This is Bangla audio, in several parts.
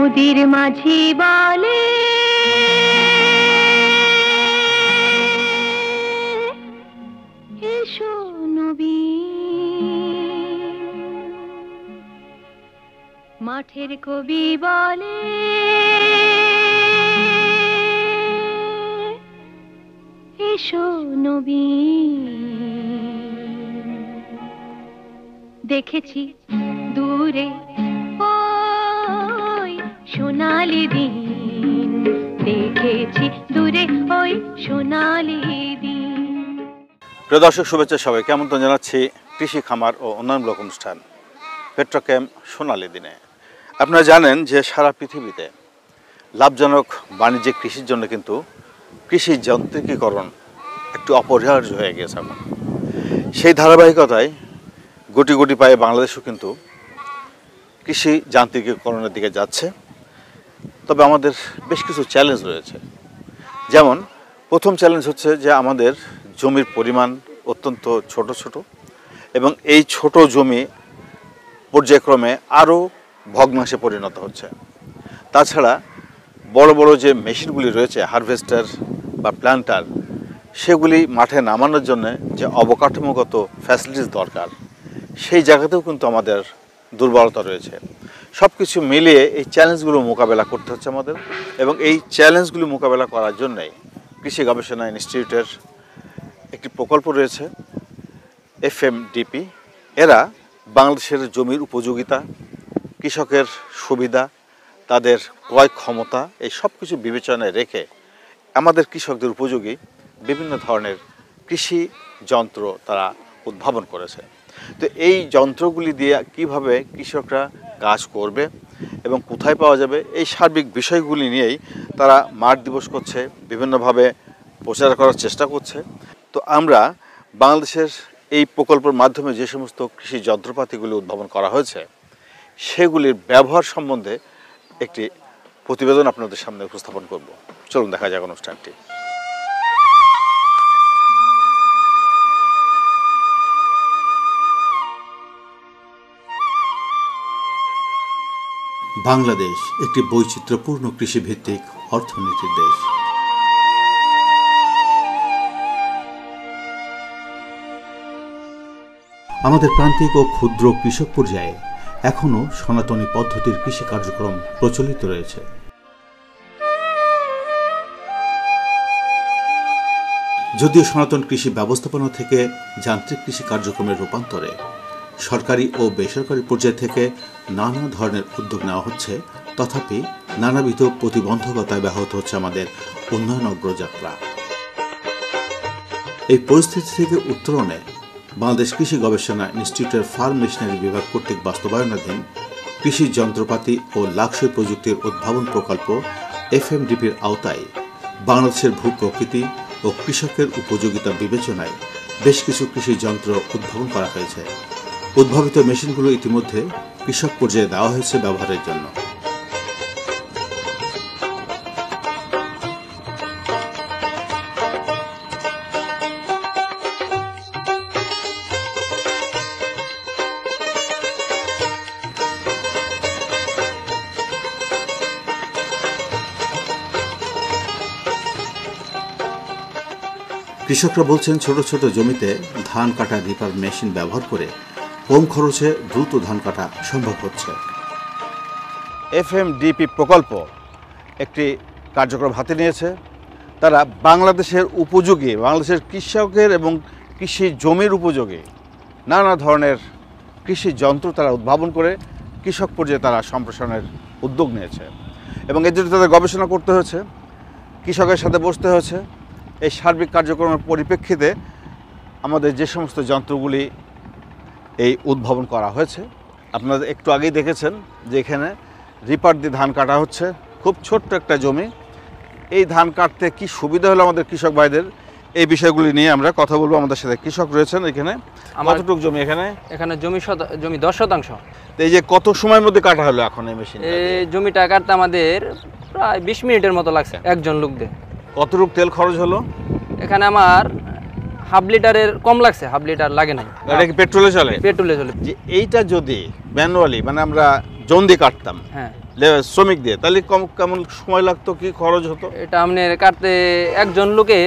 নদীর মাঝি বলে এসো নবীন, মাঠের কবি বলে এসো নবীন। দেখেছি দূরে ওই সোনালি দিন, দেখেছি দূরে ওই সোনালি দিন। প্রিয় দর্শক, শুভেচ্ছা সবাইকে আমন্ত্রণ জানাচ্ছি কৃষি খামার ও উন্নয়নমূলক অনুষ্ঠান পেট্রোকেম সোনালি দিনে। আপনারা জানেন যে সারা পৃথিবীতে লাভজনক বাণিজ্যিক কৃষির জন্য কিন্তু কৃষি যান্ত্রিকীকরণ একটু অপরিহার্য হয়ে গেছে এখন। সেই ধারাবাহিকতায় গুটি গুটি পায়ে বাংলাদেশও কিন্তু কৃষি যান্ত্রিকীকরণের দিকে যাচ্ছে। তবে আমাদের বেশ কিছু চ্যালেঞ্জ রয়েছে। যেমন প্রথম চ্যালেঞ্জ হচ্ছে যে আমাদের জমির পরিমাণ অত্যন্ত ছোট ছোট, এবং এই ছোট জমি পর্যায়ক্রমে আরও ভগ্নাংশে পরিণত হচ্ছে। তাছাড়া বড় বড় যে মেশিনগুলি রয়েছে, হারভেস্টার বা প্ল্যান্টার, সেগুলি মাঠে নামানোর জন্য যে অবকাঠামোগত ফ্যাসিলিটিস দরকার, সেই জায়গাতেও কিন্তু আমাদের দুর্বলতা রয়েছে। সব কিছু মিলিয়ে এই চ্যালেঞ্জগুলো মোকাবেলা করতে হচ্ছে আমাদের, এবং এই চ্যালেঞ্জগুলো মোকাবেলা করার জন্যই কৃষি গবেষণা ইনস্টিটিউটের একটি প্রকল্প রয়েছে FMDP। এরা বাংলাদেশের জমির উপযোগিতা, কৃষকের সুবিধা, তাদের ক্রয় ক্ষমতা, এই সব কিছু বিবেচনায় রেখে আমাদের কৃষকদের উপযোগী বিভিন্ন ধরনের কৃষি যন্ত্র তারা উদ্ভাবন করেছে। তো এই যন্ত্রগুলি দিয়ে কিভাবে কৃষকরা কাজ করবে এবং কোথায় পাওয়া যাবে, এই সার্বিক বিষয়গুলি নিয়েই তারা মাঠ দিবস করছে, বিভিন্নভাবে প্রচার করার চেষ্টা করছে। তো আমরা বাংলাদেশের এই প্রকল্পের মাধ্যমে যে সমস্ত কৃষি যন্ত্রপাতিগুলি উদ্ভাবন করা হয়েছে, সেগুলির ব্যবহার সম্বন্ধে একটি প্রতিবেদন আপনাদের সামনে উপস্থাপন করব। চলুন দেখা যাক অনুষ্ঠানটি। বাংলাদেশ একটি বৈচিত্র্যপূর্ণ কৃষিভিত্তিক অর্থনীতির দেশ। আমাদের প্রান্তিক ও ক্ষুদ্র কৃষক পর্যায়ে এখনও সনাতনী পদ্ধতির কৃষি কার্যক্রম প্রচলিত রয়েছে। যদিও সনাতন কৃষি ব্যবস্থাপনা থেকে যান্ত্রিক কৃষি কার্যক্রমের রূপান্তরে সরকারি ও বেসরকারি পর্যায় থেকে নানা ধরনের উদ্যোগ নেওয়া হচ্ছে, তথাপি নানাবিধ প্রতিবন্ধকতায় ব্যাহত হচ্ছে আমাদের উন্নয়ন অগ্রযাত্রা। এই পরিস্থিতি থেকে উত্তরণে বাংলাদেশ কৃষি গবেষণা ইনস্টিটিউটের ফার্ম মেশিনারি বিভাগ কর্তৃক বাস্তবায়নাধীন কৃষি যন্ত্রপাতি ও লাক্সই প্রযুক্তির উদ্ভাবন প্রকল্প FMDPর আওতায় বাংলাদেশের ভূপ্রকৃতি ও কৃষকের উপযোগিতা বিবেচনায় বেশ কিছু কৃষি যন্ত্র উদ্ভাবন করা হয়েছে। উদ্ভাবিত মেশিনগুলো ইতিমধ্যে কৃষক পর্যায়ে দেওয়া হয়েছে ব্যবহারের জন্য। কৃষকরা বলছেন, ছোট ছোট জমিতে ধান কাটা রিপার মেশিন ব্যবহার করে কম খরচে দ্রুত ধান কাটা সম্ভব হচ্ছে। FMDP প্রকল্প একটি কার্যক্রম হাতে নিয়েছে। তারা বাংলাদেশের উপযোগী, বাংলাদেশের কৃষকের এবং কৃষি জমির উপযোগী নানা ধরনের কৃষি যন্ত্র তারা উদ্ভাবন করে কৃষক পর্যায়ে তারা সম্প্রসারণের উদ্যোগ নিয়েছে, এবং এর জন্য তাদের গবেষণা করতে হয়েছে, কৃষকের সাথে বসতে হয়েছে। এই সার্বিক কার্যক্রমের পরিপ্রেক্ষিতে আমাদের যে সমস্ত যন্ত্রগুলি এই উদ্ভাবন করা হয়েছে, আপনারা একটু আগেই দেখেছেন যে এখানে রিপার দিয়ে ধান কাটা হচ্ছে। খুব ছোট্ট একটা জমি, এই ধান কাটতে কি সুবিধা হলো আমাদের কৃষক ভাইদের, এই বিষয়গুলি নিয়ে আমরা কথা বলবো। আমাদের সাথে কৃষক রয়েছেন এখানে। কতটুকু জমি এখানে? এখানে জমি 10 শতাংশ। এই যে কত সময়ের মধ্যে কাটা হলো এখন এই মেশিন? এই জমিটা কাটতে আমাদের প্রায় 20 মিনিটের মতো লাগছে একজন লোক দিয়ে। কতটুকু তেল খরচ হলো? এখানে আমার হাফ লিটারের কম লাগছে, হাফ লিটার লাগে নাই। এটা কি পেট্রোলে চলে? পেট্রোলে চলে। যে এইটা যদি ম্যানুয়ালি, মানে আমরা জন দিয়ে কাটতাম, হ্যাঁ, শ্রমিক দিয়ে, তাহলে কেমন সময় লাগতো, কি খরচ হতো? এটা আপনার কাটতে একজন লোকে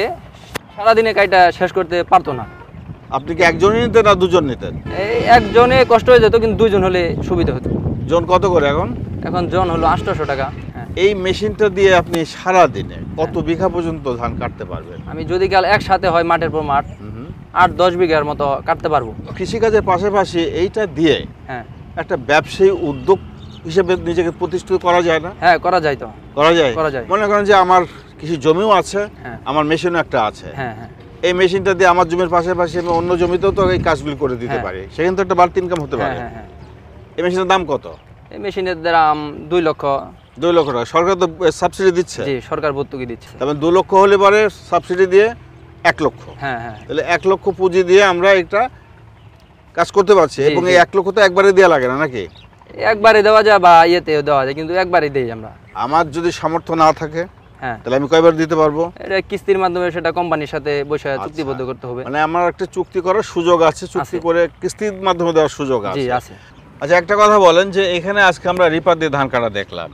সারাদিনে কাইটা শেষ করতে পারতো না। আপনি কি একজনই নিতেন না দুজন নিতেন? এই একজনে কষ্ট হয়ে যেত, কিন্তু দুইজন হলে সুবিধা হতো। জন কত করে এখন? এখন জন হলো 800 টাকা। হ্যাঁ। এই মেশিনটা দিয়ে আপনি সারা দিনে কত বিঘা পর্যন্ত ধান কাটতে পারবেন? আমি যদি কাল একসাথে হয় মাঠের পর মাঠ 8-10 বিঘার মতো কাটতে পারবো। কৃষিকাজের পাশাপাশি এইটা দিয়ে হ্যাঁ, একটা ব্যবসায়ী উদ্যোগ হিসেবে নিজেকে প্রতিষ্ঠিত করা যায় না? হ্যাঁ করা যায় তো। করা যায়। করা যায়। মনে করেন যে আমার কিছু জমিও আছে, হ্যাঁ। আমার মেশিনও একটা আছে। হ্যাঁ হ্যাঁ এই মেশিনটা দিয়ে আমার জমির পাশাপাশি আমি অন্য জমিতেও তো এই কাজগুলি করে দিতে হ্যাঁ। পারি, সেখানে তো একটা বাড়তি ইনকাম হতে হ্যাঁ পারে। হ্যাঁ হ্যাঁ। এই মেশিনের দাম কত? এই মেশিনের দাম 2 লক্ষ। 2 লক্ষ টাকা। সরকার তো সাবসিডি দিচ্ছে। জি, সরকার ভর্তুকি দিচ্ছে। তবে 2 লক্ষ হলে পরে সাবসিডি দিয়ে 1 লক্ষ। হ্যাঁ হ্যাঁ। তাহলে 1 লক্ষ পুঁজি দিয়ে আমরা একটা কাজ করতে পারছি, জি, এবং জি। এই 1 লক্ষ তো একবারে দেওয়া লাগে না নাকি? একবারে দেওয়া যায় বা ইয়েতেও দেওয়া যায়, কিন্তু একবারে দেই আমরা। আমার যদি সামর্থ্য না থাকে হ্যাঁ, তাহলে আমি কয়বার দিতে পারবো? এটা কিস্তির মাধ্যমে, সেটা কোম্পানির সাথে বসে আচ্ছা। চুক্তিবদ্ধ করতে হবে। মানে আমার একটা চুক্তি করার সুযোগ আছে, চুক্তি আছে। করে কিস্তির মাধ্যমে দেওয়ার সুযোগ জি আছে। আছে। আচ্ছা, একটা কথা বলেন যে এখানে আজকে আমরা রিপার দিয়ে ধান কাটা দেখলাম,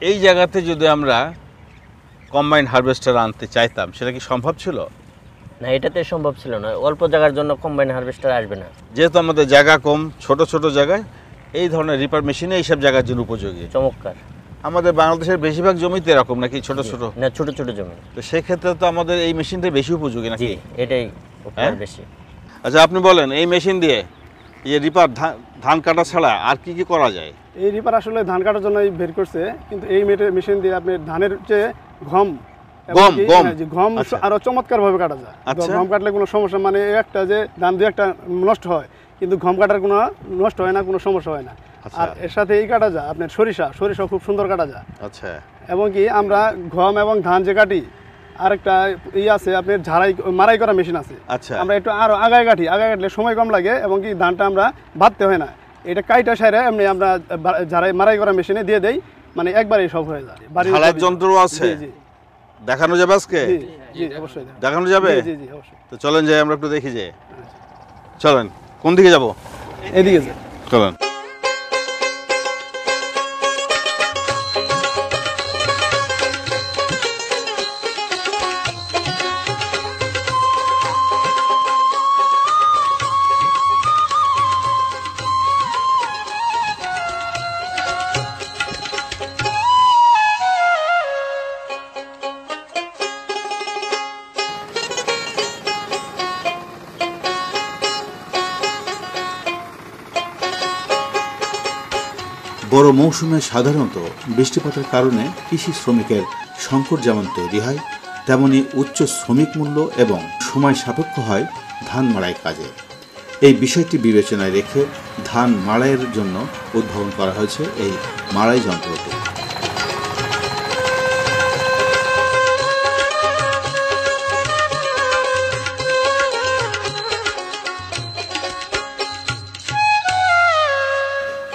এই জায়গাতে যদি আমরা কম্বাইন হারভেস্টার আনতে চাইতাম সেটা কি সম্ভব ছিল? না, এটাতে সম্ভব ছিল না। অল্প জায়গার জন্য কম্বাইন হারভেস্টার আসবে না। যেহেতু আমাদের জায়গা কম, ছোট ছোট জায়গায় এই ধরনের রিপার মেশিনে এইসব জায়গার জন্য উপযোগী। চমৎকার। আমাদের বাংলাদেশের বেশিরভাগ জমিতে এরকম নাকি ছোট ছোট? না, ছোট ছোট জমি। তো সেক্ষেত্রে তো আমাদের এই মেশিনটা বেশি উপযোগী জি, নাকি? এটাই হ্যাঁ? বেশি। আচ্ছা, আপনি বলেন এই মেশিন দিয়ে এই রিপার ধান কাটা ছাড়া আর কি কি করা যায়? এই রিপার আসলে ধান কাটার জন্য বের করছে, কিন্তু এই মেশিন দিয়ে আপনি ধানের যে গম গম গম গম আচ্ছা। আরো চমৎকার ভাবে কাটা যায়। আচ্ছা। গম কাটলে কোনো সমস্যা, মানে একটা যে ধান দুই একটা নষ্ট হয়, কিন্তু গম কাটার কোনো নষ্ট হয় না, কোনো সমস্যা হয় না। আচ্ছা। আর এর সাথে এই কাটা যায় আপনার সরিষা খুব সুন্দর কাটা যায়। আচ্ছা। এবং কি আমরা গম এবং ধান যে কাটি, আরেকটা আছে আপনার মারাই করা মেশিন আছে। আচ্ছা। আমরা একটু আরো আগায় কাটলে সময় কম লাগে, এবং কি ধানটা আমরা বাঁধতে হয় না। এটা কাইটা সাইরা এমনি আমরা মারাই করা মেশিনে দিয়ে দেই, মানে একবারেই সব হয়ে যায়। ঝাড়াইয়ের যন্ত্র আছে? জি জি দেখানো যাবে আজকে? জি জি অবশ্যই দেখানো যাবে? জি জি অবশ্যই। তো চলেন যাই, আমরা একটু দেখি যে। চলেন, কোন দিকে যাব? এদিকে যে চলেন। বড় মৌসুমে সাধারণত বৃষ্টিপাতের কারণে কৃষি শ্রমিকের সংকট যেমন তৈরি হয়, তেমনি উচ্চ শ্রমিক মূল্য এবং সময় সাপেক্ষ হয় ধান মাড়াই কাজে। এই বিষয়টি বিবেচনায় রেখে ধান মাড়াইয়ের জন্য উদ্ভাবন করা হয়েছে এই মাড়াই যন্ত্রটি।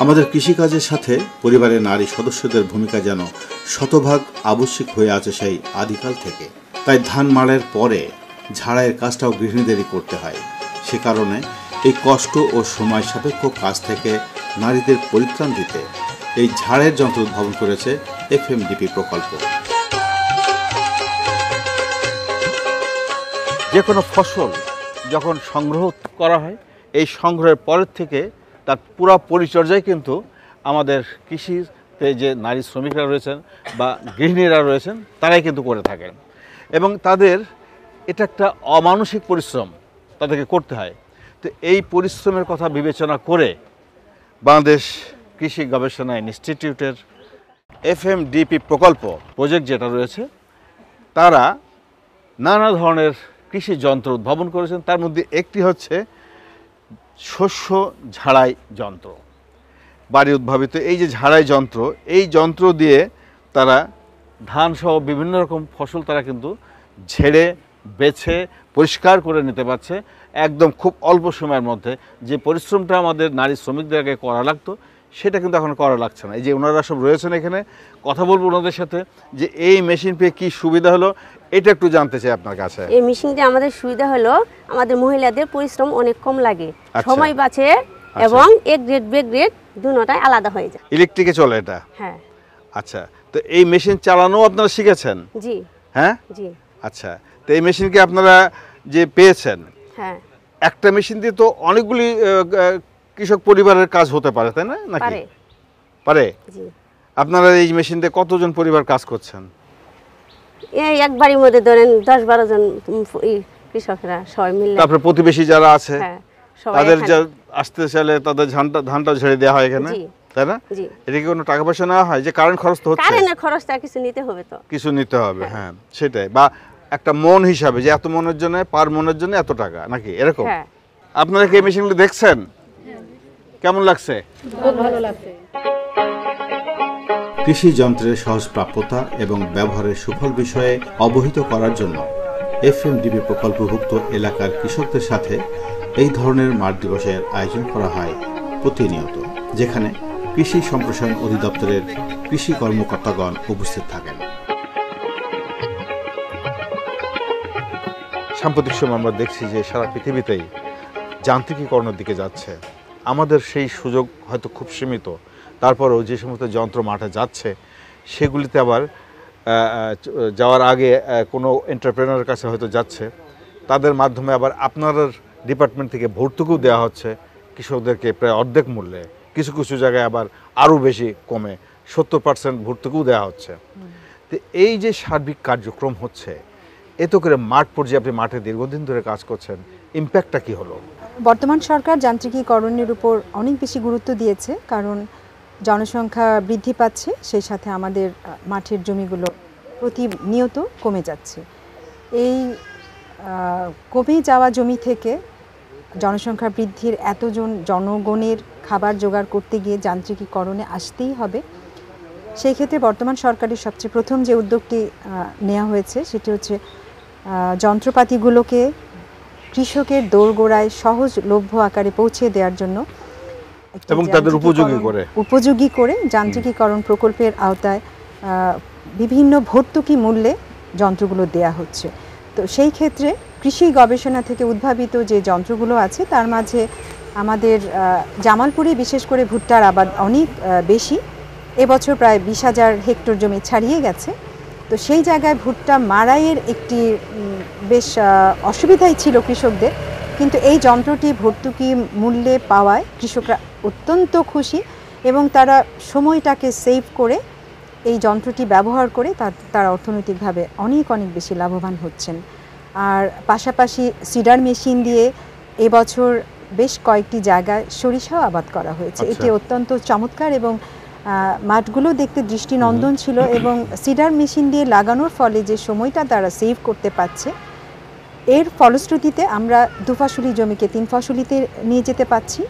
আমাদের কৃষিকাজের সাথে পরিবারের নারী সদস্যদের ভূমিকা যেন শতভাগ আবশ্যিক হয়ে আছে সেই আদিকাল থেকে। তাই ধান মাড়াইয়ের পরে ঝাড়াইয়ের কাজটাও গৃহিণীদেরই করতে হয়। সে কারণে এই কষ্ট ও সময় সাপেক্ষ কাজ থেকে নারীদের পরিত্রাণ দিতে এই ঝাড়াইয়ের যন্ত্র উদ্ভাবন করেছে এফএমডিপি প্রকল্প। যে কোনো ফসল যখন সংগ্রহ করা হয়, এই সংগ্রহের পরের থেকে তার পুরো পরিচর্যাই কিন্তু আমাদের কৃষিতে যে নারী শ্রমিকরা রয়েছেন বা গৃহিণীরা রয়েছেন তারাই কিন্তু করে থাকেন, এবং তাদের এটা একটা অমানসিক পরিশ্রম তাদেরকে করতে হয়। তো এই পরিশ্রমের কথা বিবেচনা করে বাংলাদেশ কৃষি গবেষণা ইনস্টিটিউটের এফএমডিপি প্রজেক্ট যেটা রয়েছে, তারা নানা ধরনের কৃষি যন্ত্র উদ্ভাবন করেছেন। তার মধ্যে একটি হচ্ছে শস্য ঝাড়াই যন্ত্র, বাড়ি উদ্ভাবিত এই যে ঝাড়াই যন্ত্র, এই যন্ত্র দিয়ে তারা ধান সহ বিভিন্ন রকম ফসল তারা কিন্তু ঝেড়ে বেছে পরিষ্কার করে নিতে পারছে একদম খুব অল্প সময়ের মধ্যে। যে পরিশ্রমটা আমাদের নারী শ্রমিকদের আগে করা লাগতো সেটা কিন্তু এখন করা লাগছে না। এই যে ওনারা সব রয়েছেন এখানে, কথা বলবো ওনাদের সাথে যে এই মেশিন পেয়ে কী সুবিধা হলো এটা একটু জানতে চাই আপনার কাছে। এই মেশিনটা আমাদের সুবিধা হলো আমাদের মহিলাদের পরিশ্রম অনেক কম লাগে, আচ্ছা। সময় বাঁচে এবং এ গ্রেড বি গ্রেড দুটোটাই আলাদা হয়ে যায়। ইলেকট্রিকে চলে এটা? হ্যাঁ। আচ্ছা, তো এই মেশিন চালানো আপনারা শিখেছেন? জি। হ্যাঁ জি। আচ্ছা, তো এই মেশিনকে আপনারা যে পেয়েছেন, হ্যাঁ, একটা মেশিন দিয়ে তো অনেকগুলি কৃষক পরিবারের কাজ হতে পারে, তাই না? নাকি পারে? পারে। জি। আপনারা এই মেশিন দিয়ে কতজন পরিবার কাজ করছেন? এই একবারের মধ্যে ধরেন 10-12 জন কৃষকরা সবাই মিলে। তারপরে প্রতিবেশী যারা আছে হ্যাঁ, সবাই তাদের এখানে। যা আসতে চাইলে তাদের ধানটা ঝেড়ে দেওয়া হয় এখানে, জি। তাই না? জি। এটা কি কোনো টাকা পয়সা নেওয়া হয়? যে কারেন্ট খরচ তো হচ্ছে, কারেন্টের খরচটা কিছু নিতে হবে তো। কিছু নিতে হবে। হ্যাঁ, সেটাই। বা একটা মন হিসাবে যে এত মনের জন্য, পার মনের জন্য এত টাকা, নাকি এরকম? হ্যাঁ। আপনারা কি এই মেশিনগুলো দেখছেন? কেমন লাগছে? খুব ভালো লাগছে। কৃষি যন্ত্রের সহজ প্রাপ্যতা এবং ব্যবহারের সুফল বিষয়ে অবহিত করার জন্য এফএমডিবি প্রকল্পভুক্ত এলাকার কৃষকদের সাথে এই ধরনের মাঠ দিবসের আয়োজন করা হয় প্রতিনিয়ত, যেখানে কৃষি সম্প্রসারণ অধিদপ্তরের কৃষি কর্মকর্তাগণ উপস্থিত থাকেন। সাম্প্রতিক সময় আমরা দেখছি যে সারা পৃথিবীতেই যান্ত্রিকীকরণের দিকে যাচ্ছে। আমাদের সেই সুযোগ হয়তো খুব সীমিত, তারপরেও যে সমস্ত যন্ত্র মাঠে যাচ্ছে সেগুলিতে আবার যাওয়ার আগে কোনো এন্টারপ্রেনারের কাছে হয়তো যাচ্ছে, তাদের মাধ্যমে আবার আপনার ডিপার্টমেন্ট থেকে ভর্তুকিও দেওয়া হচ্ছে কৃষকদেরকে প্রায় অর্ধেক মূল্যে, কিছু কিছু জায়গায় আবার আরও বেশি কমে 70% ভর্তুকিও দেওয়া হচ্ছে। তো এই যে সার্বিক কার্যক্রম হচ্ছে, এতে করে মাঠ পর্যায়ে আপনি মাঠে দীর্ঘদিন ধরে কাজ করছেন, ইম্প্যাক্টটা কি হলো? বর্তমান সরকার যান্ত্রিকীকরণের উপর অনেক বেশি গুরুত্ব দিয়েছে, কারণ জনসংখ্যা বৃদ্ধি পাচ্ছে, সেই সাথে আমাদের মাঠের জমিগুলো প্রতিনিয়ত কমে যাচ্ছে। এই কমে যাওয়া জমি থেকে জনসংখ্যা বৃদ্ধির এতজন জনগণের খাবার জোগাড় করতে গিয়ে যান্ত্রিকীকরণে আসতেই হবে। সেই ক্ষেত্রে বর্তমান সরকারের সবচেয়ে প্রথম যে উদ্যোগটি নেওয়া হয়েছে সেটি হচ্ছে যন্ত্রপাতিগুলোকে কৃষকের দোরগোড়ায় সহজলভ্য আকারে পৌঁছে দেওয়ার জন্য এবং তাদের উপযোগী করে যান্ত্রিকীকরণ প্রকল্পের আওতায় বিভিন্ন ভর্তুকি মূল্যে যন্ত্রগুলো দেয়া হচ্ছে। তো সেই ক্ষেত্রে কৃষি গবেষণা থেকে উদ্ভাবিত যে যন্ত্রগুলো আছে তার মাঝে আমাদের জামালপুরে বিশেষ করে ভুট্টার আবাদ অনেক বেশি, এবছর প্রায় 20,000 হেক্টর জমি ছাড়িয়ে গেছে। তো সেই জায়গায় ভুট্টা মাড়াইয়ের একটি বেশ অসুবিধাই ছিল কৃষকদের, কিন্তু এই যন্ত্রটি ভর্তুকি মূল্যে পাওয়ায় কৃষকরা অত্যন্ত খুশি এবং তারা সময়টাকে সেভ করে এই যন্ত্রটি ব্যবহার করে তারা অর্থনৈতিকভাবে অনেক বেশি লাভবান হচ্ছেন। আর পাশাপাশি সিডার মেশিন দিয়ে এবছর বেশ কয়েকটি জায়গায় সরিষাও আবাদ করা হয়েছে। এটি অত্যন্ত চমৎকার এবং মাঠগুলো দেখতে দৃষ্টিনন্দন ছিল এবং সিডার মেশিন দিয়ে লাগানোর ফলে যে সময়টা তারা সেভ করতে পারছে, এর ফলশ্রুতিতে আমরা 2 ফসলি জমিকে 3 ফসলিতে নিয়ে যেতে পাচ্ছি।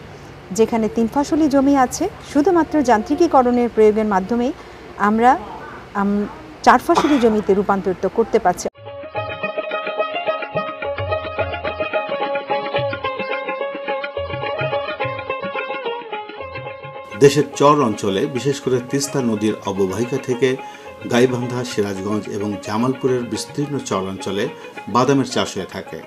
যেখানে 3 ফসলি জমি আছে, শুধুমাত্র যান্ত্রিকীকরণের প্রয়োগের মাধ্যমেই আমরা 4 ফসলি জমিতে রূপান্তরিত করতে পারছি। দেশের চর অঞ্চলে, বিশেষ করে তিস্তা নদীর অববাহিকা থেকে গাইবান্ধা, সিরাজগঞ্জ এবং জামালপুরের বিস্তীর্ণ চর অঞ্চলে বাদামের চাষ হয়ে থাকে।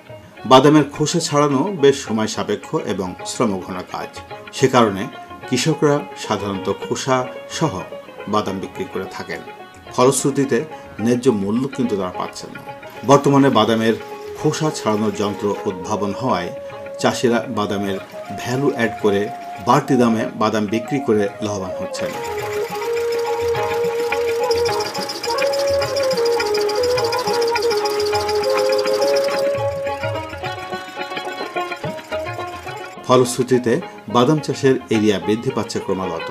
বাদামের খোসা ছাড়ানো বেশ সময় সাপেক্ষ এবং শ্রমঘন কাজ। সে কারণে কৃষকরা সাধারণত খোসা সহ বাদাম বিক্রি করে থাকেন। ফলশ্রুতিতে ন্যায্য মূল্য কিন্তু তারা পাচ্ছেন না। বর্তমানে বাদামের খোসা ছাড়ানোর যন্ত্র উদ্ভাবন হওয়ায় চাষিরা বাদামের ভ্যালু অ্যাড করে বাড়তি দামে বাদাম বিক্রি করে লাভবান হচ্ছেন। ফলশ্রুতিতে বাদাম চাষের এরিয়া বৃদ্ধি পাচ্ছে ক্রমাগত।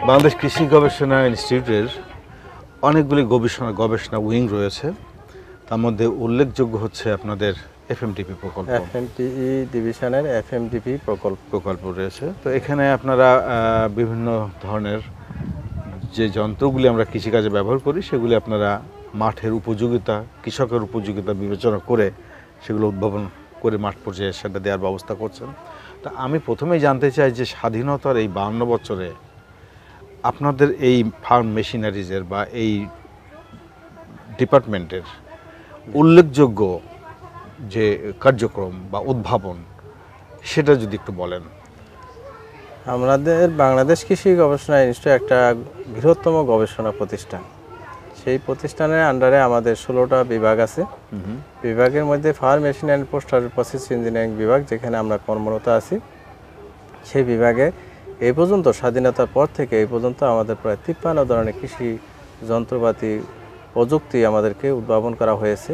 বাংলাদেশ কৃষি গবেষণা ইনস্টিটিউটের অনেকগুলি গবেষণা উইং রয়েছে, তার মধ্যে উল্লেখযোগ্য হচ্ছে আপনাদের এফএমডিপি প্রকল্প, এফএমটিই ডিভিশনের এফএমডিপি প্রকল্প রয়েছে। তো এখানে আপনারা বিভিন্ন ধরনের যে যন্ত্রগুলি আমরা কৃষিকাজে ব্যবহার করি সেগুলি আপনারা মাঠের উপযোগিতা, কৃষকের উপযোগিতা বিবেচনা করে সেগুলো উদ্ভাবন করে মাঠ পর্যায়ে সেটা দেওয়ার ব্যবস্থা করছেন। তা আমি প্রথমেই জানতে চাই যে স্বাধীনতার এই 52 বছরে আপনাদের এই ফার্ম মেশিনারিজের বা এই ডিপার্টমেন্টের উল্লেখযোগ্য যে কার্যক্রম বা উদ্ভাবন সেটা যদি একটু বলেন। আমাদের বাংলাদেশ কৃষি গবেষণা ইনস্টিটিউট একটা বৃহত্তম গবেষণা প্রতিষ্ঠান। সেই প্রতিষ্ঠানের আন্ডারে আমাদের 16টা বিভাগ আছে। বিভাগের মধ্যে farm machine and poster process engineering বিভাগ, যেখানে আমরা কর্মরত আছি, সেই বিভাগে এই পর্যন্ত স্বাধীনতার পর থেকে এই পর্যন্ত আমাদের প্রায় 53 ধরনের কৃষি যন্ত্রপাতি প্রযুক্তি আমাদেরকে উদ্ভাবন করা হয়েছে।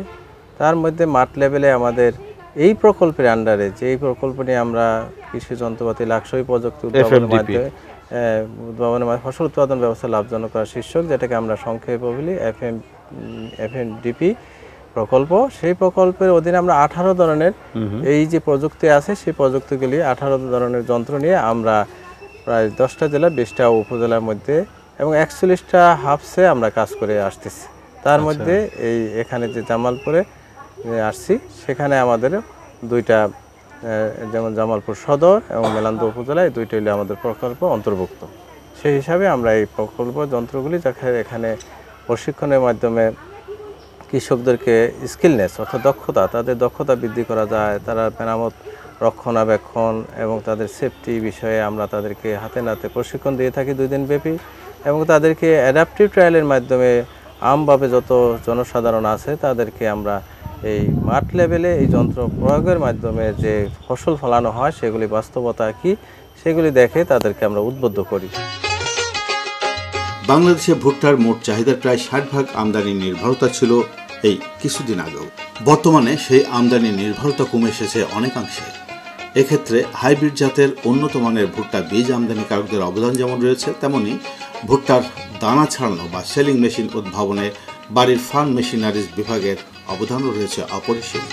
তার মধ্যে মাঠ লেভেলে আমাদের এই প্রকল্পের আন্ডারে যে এই প্রকল্প নিয়ে আমরা কৃষি যন্ত্রপাতি লাক্সই প্রযুক্তি উদ্ভাবনের মাধ্যমে ফসল উৎপাদন ব্যবস্থা লাভজনক করা শীর্ষক, যেটাকে আমরা সংক্ষেপে বলি এফএমডিপি প্রকল্প। সেই প্রকল্পের অধীনে আমরা 18 ধরনের এই যে প্রযুক্তি আছে সেই প্রযুক্তিগুলি 18 ধরনের যন্ত্র নিয়ে আমরা প্রায় 10টা জেলা 20টা উপজেলার মধ্যে এবং 41টা হাবসে আমরা কাজ করে আসতেছি। তার মধ্যে এই এখানে যে জামালপুরে আসছি সেখানে আমাদের 2টা, যেমন জামালপুর সদর এবং মেলান্দহ উপজেলা, এই 2টা হলে আমাদের প্রকল্প অন্তর্ভুক্ত। সেই হিসাবে আমরা এই প্রকল্প যন্ত্রগুলি এখানে প্রশিক্ষণের মাধ্যমে কৃষকদেরকে স্কিলনেস অর্থাৎ দক্ষতা, তাদের দক্ষতা বৃদ্ধি করা যায়, তারা মেরামত রক্ষণাবেক্ষণ এবং তাদের সেফটি বিষয়ে আমরা তাদেরকে হাতে নাতে প্রশিক্ষণ দিয়ে থাকি 2 দিন ব্যাপী, এবং তাদেরকে অ্যাডাপটিভ ট্রায়ালের মাধ্যমে আমভাবে যত জনসাধারণ আছে তাদেরকে আমরা এই মাঠ লেভেলে এই যন্ত্র প্রয়োগের মাধ্যমে যে ফসল ফলানো হয় সেগুলি বাস্তবতা কি সেগুলি দেখে তাদেরকে আমরা উদ্বুদ্ধ করি। বাংলাদেশে ভুট্টার মোট চাহিদার প্রায় 60% আমদানি নির্ভরতা ছিল এই কিছুদিন আগেও। বর্তমানে সেই আমদানি নির্ভরতা কমে এসেছে অনেকাংশে। এক্ষেত্রে হাইব্রিড জাতের উন্নত মানের ভুট্টা বীজ আমদানিকারকদের অবদান যেমন রয়েছে, তেমনি ভুট্টার দানা ছাড়ানো বা সেলিং মেশিন উদ্ভাবনে বাড়ির ফার্ম মেশিনারিজ বিভাগের অবদানও রয়েছে অপরিসীম।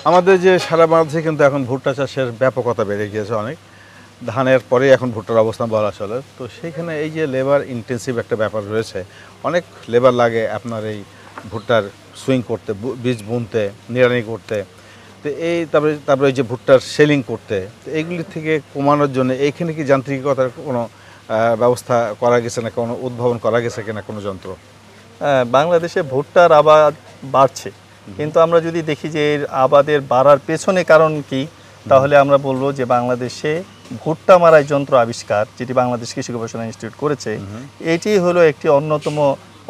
আমাদের যে সারা বাংলাদেশে কিন্তু এখন ভুট্টা চাষের ব্যাপকতা বেড়ে গিয়েছে অনেক। ধানের পরে এখন ভুট্টার অবস্থান বলা চলে। তো সেইখানে এই যে লেবার ইন্টেন্সিভ একটা ব্যাপার রয়েছে, অনেক লেবার লাগে আপনার এই ভুট্টার সুইং করতে, বীজ বুনতে, নিড়ানি করতে। তো এই তারপরে এই যে ভুট্টার সেলিং করতে, তো এইগুলি থেকে কমানোর জন্য এইখানে কি যান্ত্রিকতার কোনো ব্যবস্থা করা গেছে না, কোনো উদ্ভাবন করা গেছে কিনা কোনো যন্ত্র? বাংলাদেশে ভুট্টার আবাদ বাড়ছে, কিন্তু আমরা যদি দেখি যে এর আবাদের বাড়ার পেছনে কারণ কি, তাহলে আমরা বলবো যে বাংলাদেশে ভুট্টা মারাই যন্ত্র আবিষ্কার, যেটি বাংলাদেশ কৃষি গবেষণা ইনস্টিটিউট করেছে, এটি হলো একটি অন্যতম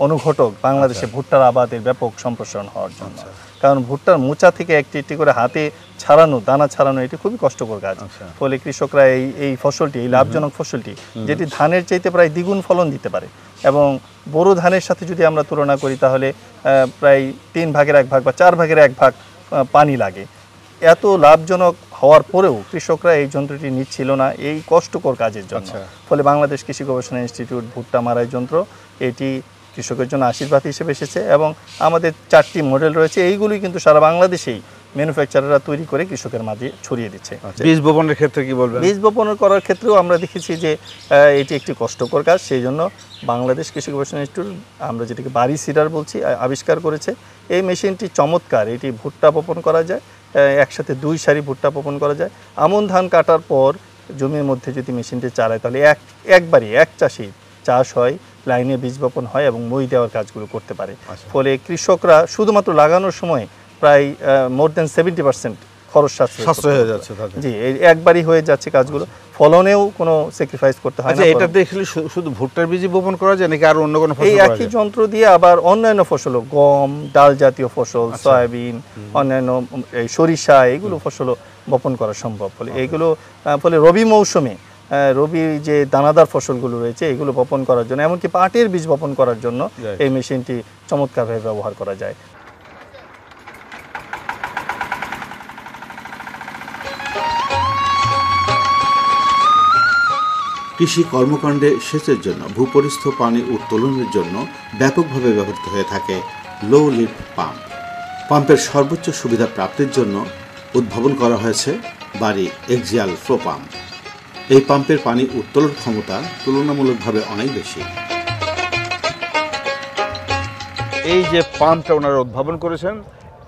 অনুঘটক বাংলাদেশে ভুট্টার আবাদের ব্যাপক সম্প্রসারণ হওয়ার জন্য। কারণ ভুট্টার মোচা থেকে একটি একটি করে হাতে ছাড়ানো, দানা ছাড়ানো, এটি খুবই কষ্টকর কাজ। ফলে কৃষকরা এই ফসলটি, এই লাভজনক ফসলটি, যেটি ধানের চাইতে প্রায় দ্বিগুণ ফলন দিতে পারে, এবং বোরো ধানের সাথে যদি আমরা তুলনা করি তাহলে প্রায় 3 ভাগের 1 ভাগ বা 4 ভাগের 1 ভাগ পানি লাগে। এত লাভজনক হওয়ার পরেও কৃষকরা এই যন্ত্রটি নিচ্ছিল না এই কষ্টকর কাজের জন্য। ফলে বাংলাদেশ কৃষি গবেষণা ইনস্টিটিউট ভুট্টা মারাই যন্ত্র এটি কৃষকের জন্য আশীর্বাদ হিসেবে এসেছে, এবং আমাদের 4টি মডেল রয়েছে। এইগুলি কিন্তু সারা বাংলাদেশেই ম্যানুফ্যাকচারাররা তৈরি করে কৃষকের মাঝে ছড়িয়ে দিচ্ছে। বীজ বপনের ক্ষেত্রে কি বলবেন? বীজ বপনের করার ক্ষেত্রেও আমরা দেখেছি যে এটি একটি কষ্টকর কাজ। সেই জন্য বাংলাদেশ কৃষি গবেষণা ইনস্টিটিউট, আমরা যেটাকে বাড়ি সিডার বলছি, আবিষ্কার করেছে। এই মেশিনটি চমৎকার। এটি ভুট্টা বপন করা যায়, একসাথে 2 সারি ভুট্টা বপন করা যায়। আমন ধান কাটার পর জমির মধ্যে যদি মেশিনটি চালায় তাহলে একবারই এক চাষি চাষ হয়, লাইনে বীজ বপন হয় এবং মই দেওয়ার কাজগুলো করতে পারে। ফলে কৃষকরা শুধুমাত্র লাগানোর সময় প্রায় মোর দেন 70% খরচ সাশ্রয় হয়ে যাচ্ছে। জি, একবারই হয়ে যাচ্ছে কাজগুলো, ফলনেও কোনো স্যাক্রিফাইস করতে হয় না। এটা দেখলে শুধু ভুট্টার বীজই বপন করা যায় নাকি আর অন্য কোনো ফসল? এই একই যন্ত্র দিয়ে আবার অন্যান্য ফসলও, গম, ডাল জাতীয় ফসল, সয়াবিন, অন্যান্য এই সরিষা, এগুলো ফসলও বপন করা সম্ভব। ফলে রবি মৌসুমে রবি যে দানাদার ফসলগুলো রয়েছে এগুলো বপন করার জন্য, এমনকি পাটের বীজ বপন করার জন্য এই মেশিনটি চমৎকারভাবে ব্যবহার করা যায়। কৃষি কর্মকাণ্ডে সেচের জন্য ভূপরিস্থ পানি উত্তোলনের জন্য ব্যাপকভাবে ব্যবহৃত হয়ে থাকে লো লিফট পাম্প। পাম্পের সর্বোচ্চ সুবিধা প্রাপ্তির জন্য উদ্ভাবন করা হয়েছে বাড়ি এক্সিয়াল ফ্লো পাম্প। এই পাম্পের পানি উত্তোলন ক্ষমতা তুলনামূলকভাবে অনেক বেশি। এই যে পাম্পটা ওনারা উদ্ভাবন করেছেন,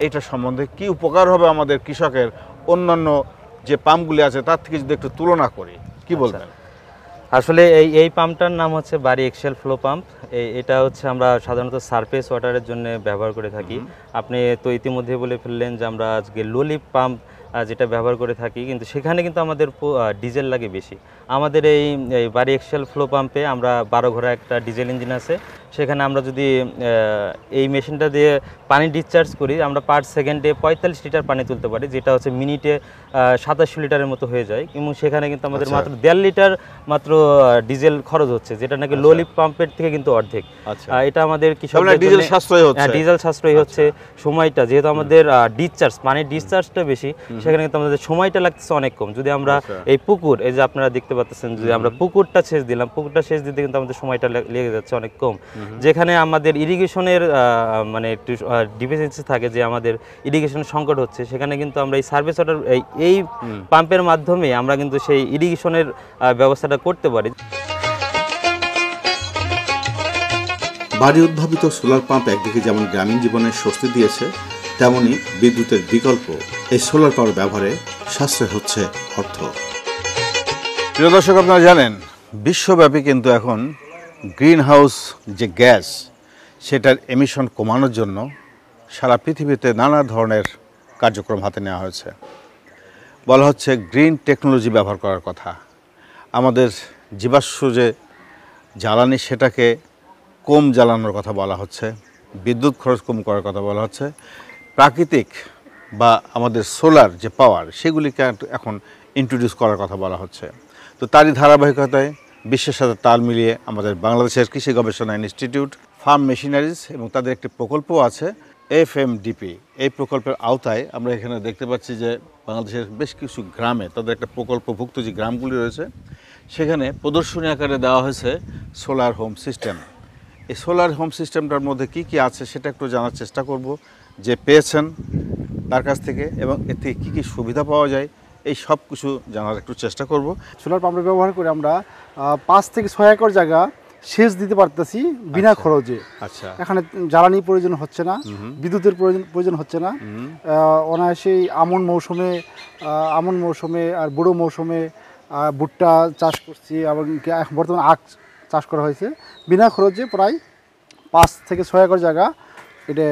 এটা সম্বন্ধে কি উপকার হবে আমাদের কৃষকের অন্যান্য যে পাম্পগুলি আছে তার থেকে যদি একটু তুলনা করি, কি বলবেন? আসলে এই পাম্পটার নাম হচ্ছে বাড়ি এক্সেল ফ্লো পাম্প। এটা হচ্ছে আমরা সাধারণত সারফেস ওয়াটারের জন্য ব্যবহার করে থাকি। আপনি তো ইতিমধ্যে বলে ফেললেন যে আমরা আজকে লোলিপ পাম্প যেটা ব্যবহার করে থাকি, কিন্তু সেখানে কিন্তু আমাদের ডিজেল লাগে বেশি। আমাদের এই বাড়ি এক্সেল ফ্লো পাম্পে আমরা 12 ঘোড়া একটা ডিজেল ইঞ্জিন আছে, সেখানে আমরা যদি এই মেশিনটা দিয়ে পানি ডিসচার্জ করি, আমরা পার সেকেন্ডে 45 লিটার পানি তুলতে পারি, যেটা হচ্ছে মিনিটে 27 লিটারের মতো হয়ে যায়। এবং সেখানে কিন্তু আমাদের মাত্র 1.5 লিটার মাত্র ডিজেল খরচ হচ্ছে, যেটা নাকি লোলিপ পাম্পের থেকে কিন্তু অর্ধেক। এটা আমাদের কৃষকদের ডিজেল সাশ্রয় হচ্ছে, ডিজেল সাশ্রয় হচ্ছে। সময়টা যেহেতু আমাদের ডিসচার্জ পানির ডিসচার্জটা বেশি, সেখানে কিন্তু আমাদের সময়টা লাগতেছে অনেক কম। যদি আমরা এই পুকুর, এই যে আপনারা দেখতে পাচ্ছেন, যদি আমরা পুকুরটা সেচ দিলাম, পুকুরটা সেচ দিতে কিন্তু আমাদের সময়টা লেগে যাচ্ছে অনেক কম। যেখানে আমাদের ইরিগেশনের মানে একটু ডিফিসিয়েন্সি থাকে, যে আমাদের ইরিগেশনের সংকট হচ্ছে, সেখানে কিন্তু আমরা এই সার্ভিস ওয়াটার এই পাম্পের মাধ্যমে আমরা কিন্তু সেই ইরিগেশনের ব্যবস্থাটা করতে পারি। বাড়ি উদ্ভাবিত সোলার পাম্প একদিকে যেমন গ্রামীণ জীবনে স্বস্তি দিয়েছে, তেমনি বিদ্যুতের বিকল্প এই সোলার পাওয়ার ব্যবহারে সাশ্রয় হচ্ছে অর্থ। প্রিয় দর্শক, আপনারা জানেন বিশ্বব্যাপী কিন্তু এখন গ্রিন হাউস যে গ্যাস, সেটার এমিশন কমানোর জন্য সারা পৃথিবীতে নানা ধরনের কার্যক্রম হাতে নেওয়া হয়েছে। বলা হচ্ছে গ্রিন টেকনোলজি ব্যবহার করার কথা, আমাদের জীবাশ্ম যে জ্বালানি সেটাকে কম জ্বালানোর কথা বলা হচ্ছে, বিদ্যুৎ খরচ কম করার কথা বলা হচ্ছে, প্রাকৃতিক বা আমাদের সোলার যে পাওয়ার সেগুলিকে এখন ইন্ট্রোডিউস করার কথা বলা হচ্ছে। তো তারই ধারাবাহিকতায় বিশ্বের সাথে তাল মিলিয়ে আমাদের বাংলাদেশের কৃষি গবেষণা ইনস্টিটিউট ফার্ম মেশিনারিজ এবং তাদের একটি প্রকল্প আছে FMDP। এই প্রকল্পের আওতায় আমরা এখানে দেখতে পাচ্ছি যে বাংলাদেশের বেশ কিছু গ্রামে তাদের একটা প্রকল্পভুক্ত যে গ্রামগুলি রয়েছে, সেখানে প্রদর্শনী আকারে দেওয়া হয়েছে সোলার হোম সিস্টেম। এই সোলার হোম সিস্টেমটার মধ্যে কি কি আছে সেটা একটু জানার চেষ্টা করব, যে পেয়েছেন তার কাছ থেকে, এবং এতে কি কি সুবিধা পাওয়া যায় এই সব কিছু জানার একটু চেষ্টা করব। সোলার পাম্পের ব্যবহার করে আমরা 5 থেকে 6 একর জায়গা সেচ দিতে পারতেছি বিনা খরচে। আচ্ছা, এখানে জ্বালানি প্রয়োজন হচ্ছে না, বিদ্যুতের প্রয়োজন হচ্ছে না। অনায়াসেই আমন মৌসুমে আর বুড়ো মৌসুমে ভুট্টা চাষ করছি, এবং বর্তমানে আখ চাষ করা হয়েছে বিনা খরচে। প্রায় 5 থেকে 6 একর জায়গা এটা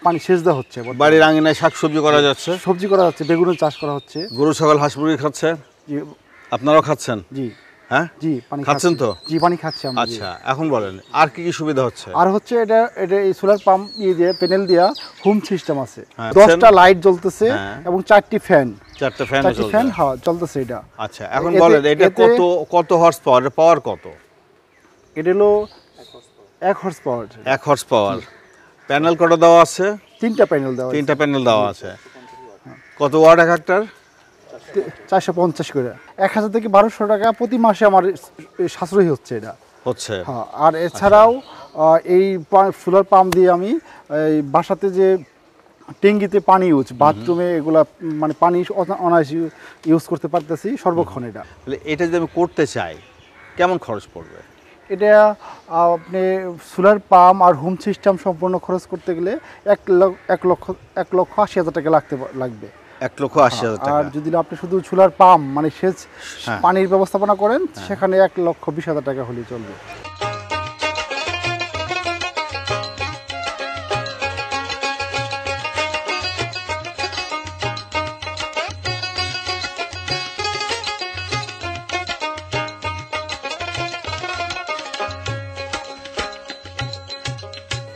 পানি সেচ দেওয়া হচ্ছে। বাড়ির আঙিনায় শাকসবজি করা যাচ্ছে, সবজি করা যাচ্ছে, বেগুনের চাষ করা হচ্ছে, গরু ছাগল হাঁস মুরগি খাচ্ছে, আপনারাও খাচ্ছেন? জি। হ্যাঁ জি, পানি খাচ্ছেন তো? জি, পানি খাচ্ছি আমরা। আচ্ছা, এখন বলেন আর কি কি সুবিধা হচ্ছে? আর হচ্ছে এটা এই সোলার পাম্প দিয়ে প্যানেল দিয়া হোম সিস্টেম আছে, 10টা লাইট জ্বলতেছে এবং 4টি ফ্যান চলতেছে এটা। আচ্ছা, এখন বলেন এটা কত হর্স পাওয়ার কত? এটা হলো 1 horse power. 1 horse power. Panel কটা দেওয়া আছে? 3টা প্যানেল দেওয়া আছে। 3টা প্যানেল দেওয়া আছে। কত ওয়াট এক একটার? 450 করে। 1000 থেকে 1200 টাকা প্রতি মাসে আমার সাশ্রয়ী হচ্ছে এটা হচ্ছে। হ্যাঁ, আর এছাড়াও এই সোলার পাম্প দিয়ে আমি এই বাসাতে যে ট্যাঙ্কিতে পানি ইউজ, বাথরুমে এগুলা মানে পানি অনায়াসে ইউজ করতে পারতেছি সর্বক্ষণ। এটা যদি আমি করতে চাই কেমন খরচ পড়বে? এটা আপনি সোলার পাম্প আর হোম সিস্টেম সম্পূর্ণ খরচ করতে গেলে 1,80,000 টাকা লাগবে। 1,80,000 টাকা। আর যদি আপনি শুধু সোলার পাম্প মানে সেচ পানির ব্যবস্থাপনা করেন, সেখানে 1,20,000 টাকা হলেই চলবে।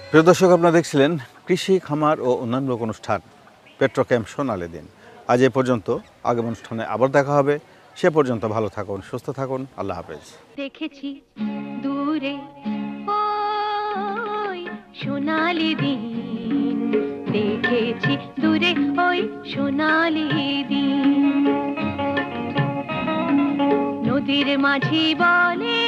প্রিয় দর্শক, আপনারা দেখছিলেন কৃষি খামার ও অন্যান্য অনুষ্ঠান পেট্রোকেম সোনালী দিন। আজ এ পর্যন্ত, আগামী অনুষ্ঠানে আবার দেখা হবে। সে পর্যন্ত ভালো থাকুন, সুস্থ থাকুন, আল্লাহ হাফেজ। দেখেছি দূরে ওই সোনালী দিন, দেখেছি দূরে ওই সোনালী দিন, নদীর মাঝি বলে